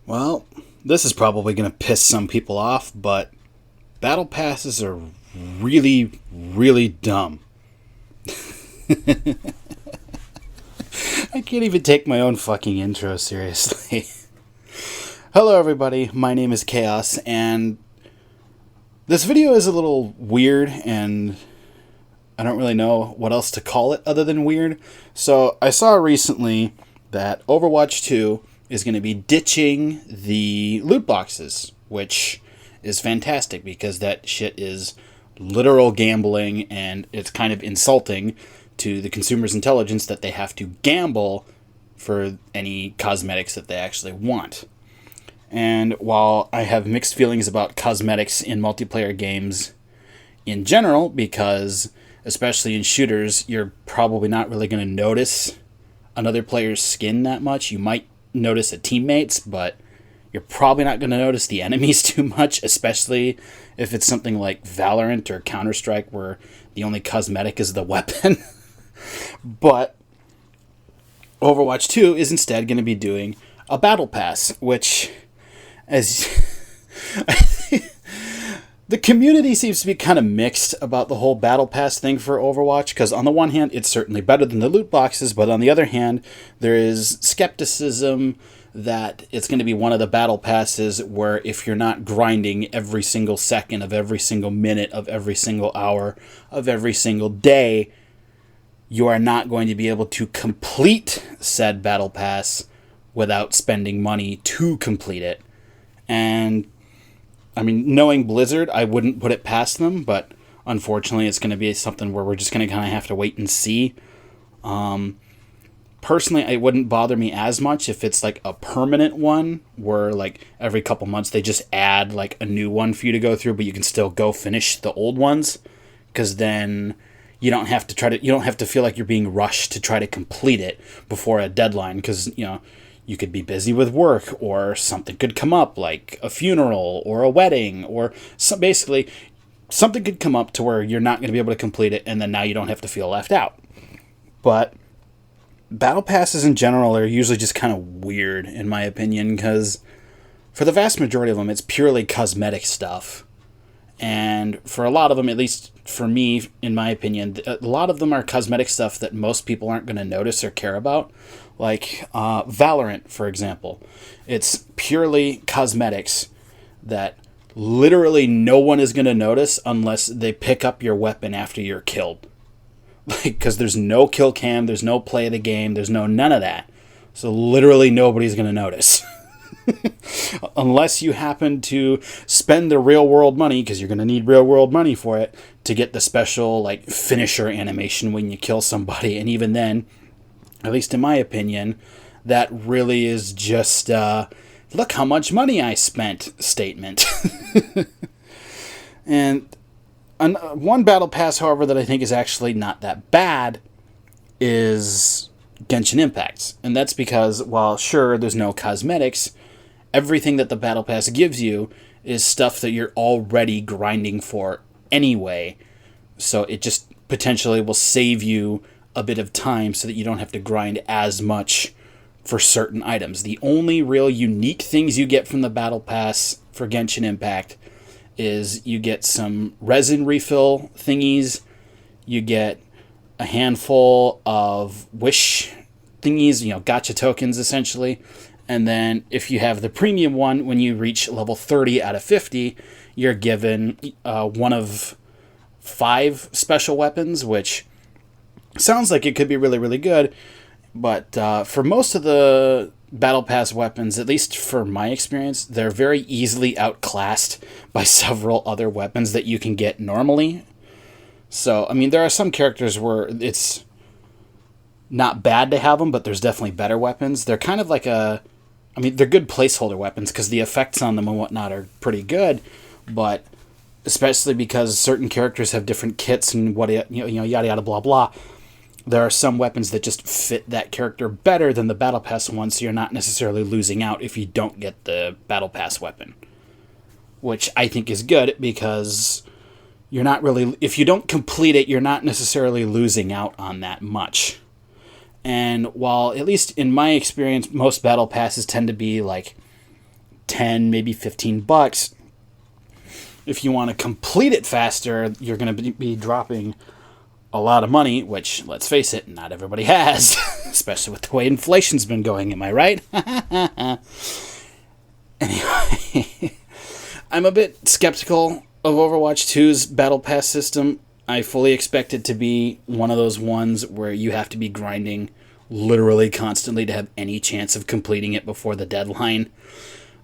Well, this is probably going to piss some people off, but battle passes are really, really dumb. I can't even take my own fucking intro seriously. Hello, everybody. My name is Chaos, and this video is a little weird, and I don't really know what else to call it other than weird. So, I saw recently that Overwatch 2 is going to be ditching the loot boxes, which is fantastic because that shit is literal gambling and it's kind of insulting to the consumer's intelligence that they have to gamble for any cosmetics that they actually want. And while I have mixed feelings about cosmetics in multiplayer games in general, because especially in shooters, you're probably not really going to notice another player's skin that much. You might notice a teammate's, but you're probably not going to notice the enemies too much, especially if it's something like Valorant or Counter-Strike where the only cosmetic is the weapon. But Overwatch 2 is instead going to be doing a battle pass, which, as the community seems to be kind of mixed about the whole battle pass thing for Overwatch, because on the one hand, it's certainly better than the loot boxes, but on the other hand, there is skepticism that it's going to be one of the battle passes where if you're not grinding every single second of every single minute of every single hour of every single day, you are not going to be able to complete said battle pass without spending money to complete it. And I mean, knowing Blizzard, I wouldn't put it past them, but unfortunately it's going to be something where we're just going to kind of have to wait and see. Personally, it wouldn't bother me as much if it's like a permanent one where like every couple months they just add like a new one for you to go through, but you can still go finish the old ones, because then you don't have to feel like you're being rushed to try to complete it before a deadline, because you could be busy with work or something could come up like a funeral or a wedding or basically something could come up to where you're not going to be able to complete it, and then now you don't have to feel left out. But battle passes in general are usually just kind of weird in my opinion, because for the vast majority of them it's purely cosmetic stuff. And for a lot of them, at least for me, in my opinion, a lot of them are cosmetic stuff that most people aren't going to notice or care about. Like Valorant, for example. It's purely cosmetics that literally no one is going to notice unless they pick up your weapon after you're killed. Because there's no kill cam, there's no play of the game, there's none of that. So literally nobody's going to notice. Unless you happen to spend the real world money, because you're going to need real world money for it, to get the special like finisher animation when you kill somebody. And even then, at least in my opinion, that really is just look how much money I spent statement. And one battle pass, however, that I think is actually not that bad is Genshin Impact. And that's because, while sure, there's no cosmetics, everything that the battle pass gives you is stuff that you're already grinding for anyway. So it just potentially will save you a bit of time so that you don't have to grind as much for certain items. The only real unique things you get from the battle pass for Genshin Impact is you get some resin refill thingies, you get a handful of wish thingies, gacha tokens essentially, and then if you have the premium one, when you reach level 30 out of 50, you're given one of 5 special weapons, which sounds like it could be really, really good, but for most of the Battle Pass weapons, at least for my experience, they're very easily outclassed by several other weapons that you can get normally. So, I mean, there are some characters where it's not bad to have them, but there's definitely better weapons. They're kind of like they're good placeholder weapons because the effects on them and whatnot are pretty good, but especially because certain characters have different kits and yada yada blah blah. There are some weapons that just fit that character better than the Battle Pass one, so you're not necessarily losing out if you don't get the Battle Pass weapon. Which I think is good, because if you don't complete it, you're not necessarily losing out on that much. And while, at least in my experience, most battle passes tend to be like 10, maybe $15. If you want to complete it faster, you're going to be dropping a lot of money, which, let's face it, not everybody has, especially with the way inflation's been going, am I right? Anyway, I'm a bit skeptical of Overwatch 2's Battle Pass system. I fully expect it to be one of those ones where you have to be grinding literally constantly to have any chance of completing it before the deadline.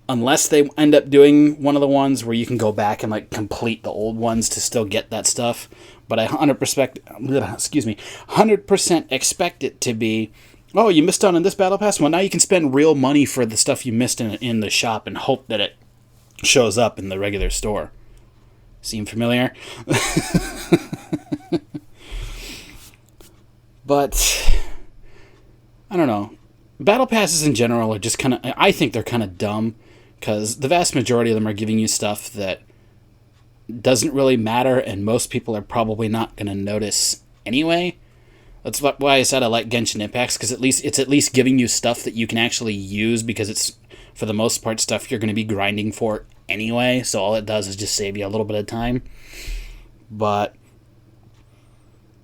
Unless they end up doing one of the ones where you can go back and like complete the old ones to still get that stuff. But I 100% expect it to be, oh, you missed out on this Battle Pass? Well, now you can spend real money for the stuff you missed in the shop and hope that it shows up in the regular store. Seem familiar? But I don't know. Battle passes in general are just kind of, I think they're kind of dumb, because the vast majority of them are giving you stuff that doesn't really matter, and most people are probably not going to notice anyway. That's why I said I like Genshin Impact, because it's at least giving you stuff that you can actually use, because it's, for the most part, stuff you're going to be grinding for anyway, so all it does is just save you a little bit of time. But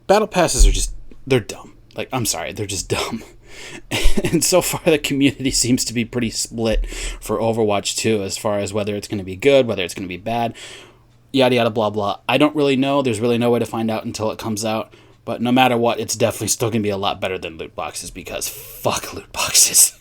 Battle passes are just, they're dumb. Like, I'm sorry, they're just dumb. And so far, the community seems to be pretty split for Overwatch 2 as far as whether it's going to be good, whether it's going to be bad, yada yada blah blah. I don't really know. There's really no way to find out until it comes out. But no matter what, it's definitely still going to be a lot better than loot boxes, because fuck loot boxes.